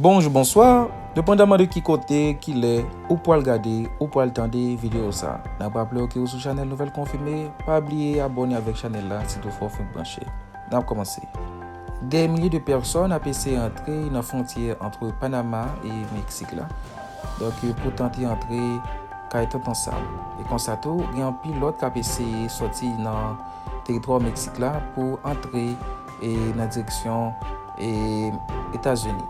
Bonjour, bonsoir. Dépendamment de qui côté qu'il est, ou pour regarder, ou pour attendre vidéo ça. N'a pas oublié que vous sur channel nouvelle confirmée, pas oublier abonner avec channel là si vous faut brancher. N'a commencé. Des milliers de personnes ont essayé d'entrer dans la frontière entre Panama et Mexique là. Donc pour tenter d'entrer quand ils sont ensemble. Et comme ça tout, il y a un pilote qui a essayé de sortir dans le territoire Mexique là pour entrer dans la direction des États-Unis.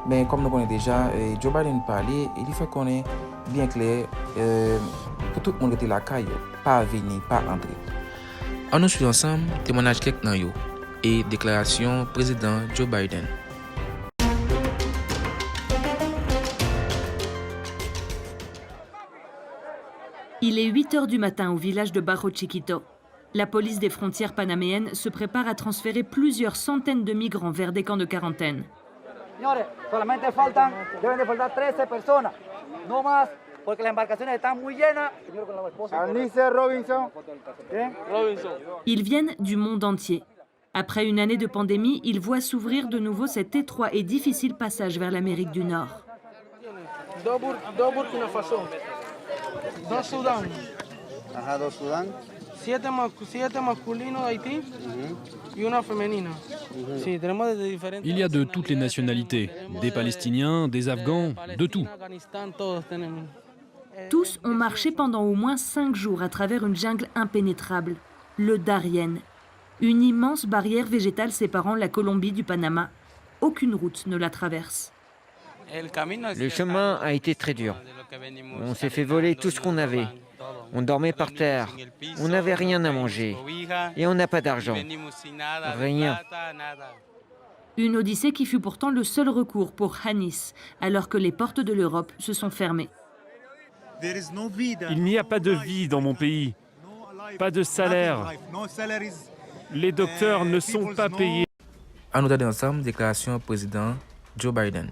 Mais comme nous connaissons déjà, Joe Biden parlait, il fait qu'on est bien clair pour tout le monde qui était là, pas venir, pas entrer. On nous suit ensemble, témoignage quelques dans yo et déclaration président Joe Biden. Il est 8 h du matin au village de Barro Chiquito. La police des frontières panaméennes se prépare à transférer plusieurs centaines de migrants vers des camps de quarantaine. Señores, solamente deben de faltar 13 personas, no más, porque las embarcaciones están muy llenas. Alice Robinson. Ils viennent du monde entier. Après une année de pandémie, ils voient s'ouvrir de nouveau cet étroit et difficile passage vers l'Amérique du Nord. Dos Burkina Faso, dos Sudán, Dos Sudán. 7 masculinos de Haití y una femenina. Sí, tenemos de diferentes. Il y a de toutes les nationalités, des Palestiniens, des Afghans, de tout. Tous ont marché pendant au moins 5 jours à travers une jungle impénétrable, le Darién, une immense barrière végétale séparant la Colombie du Panama. Aucune route ne la traverse. Le chemin a été très dur. On s'est fait voler tout ce qu'on avait. On dormait par terre. On n'avait rien à manger. Et on n'a pas d'argent. Rien. Une odyssée qui fut pourtant le seul recours pour Hanis, alors que les portes de l'Europe se sont fermées. Il n'y a pas de vie dans mon pays. Pas de salaire. Les docteurs ne sont pas payés. On nous donne ensemble déclaration président Joe Biden.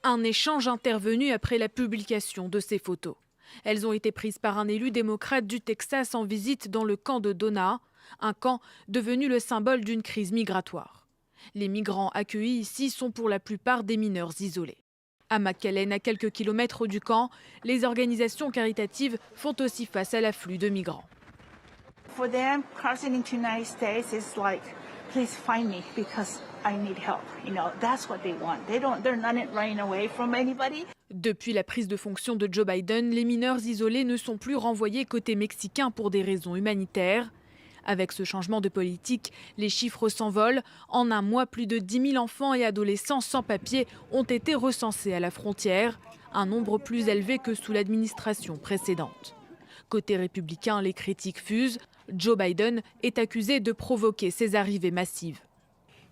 Un échange intervenu après la publication de ces photos. Elles ont été prises par un élu démocrate du Texas en visite dans le camp de Donna, un camp devenu le symbole d'une crise migratoire. Les migrants accueillis ici sont pour la plupart des mineurs isolés. À McAllen, à quelques kilomètres du camp, les organisations caritatives font aussi face à l'afflux de migrants. For them, crossing into the United States is like, please find me because I need help. You know, that's what they want. They're not running away from anybody. Depuis la prise de fonction de Joe Biden, les mineurs isolés ne sont plus renvoyés côté mexicain pour des raisons humanitaires. Avec ce changement de politique, les chiffres s'envolent. En un mois, plus de 10 000 enfants et adolescents sans papier ont été recensés à la frontière, un nombre plus élevé que sous l'administration précédente. Côté républicain, les critiques fusent. Joe Biden est accusé de provoquer ces arrivées massives.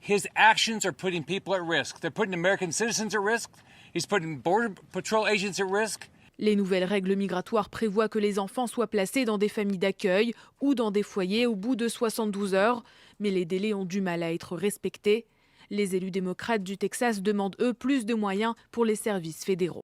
His actions are putting people at risk. They're putting American citizens at risk. He's putting Border Patrol agents at risk. Les nouvelles règles migratoires prévoient que les enfants soient placés dans des familles d'accueil ou dans des foyers au bout de 72 heures. Mais les délais ont du mal à être respectés. Les élus démocrates du Texas demandent, eux, plus de moyens pour les services fédéraux.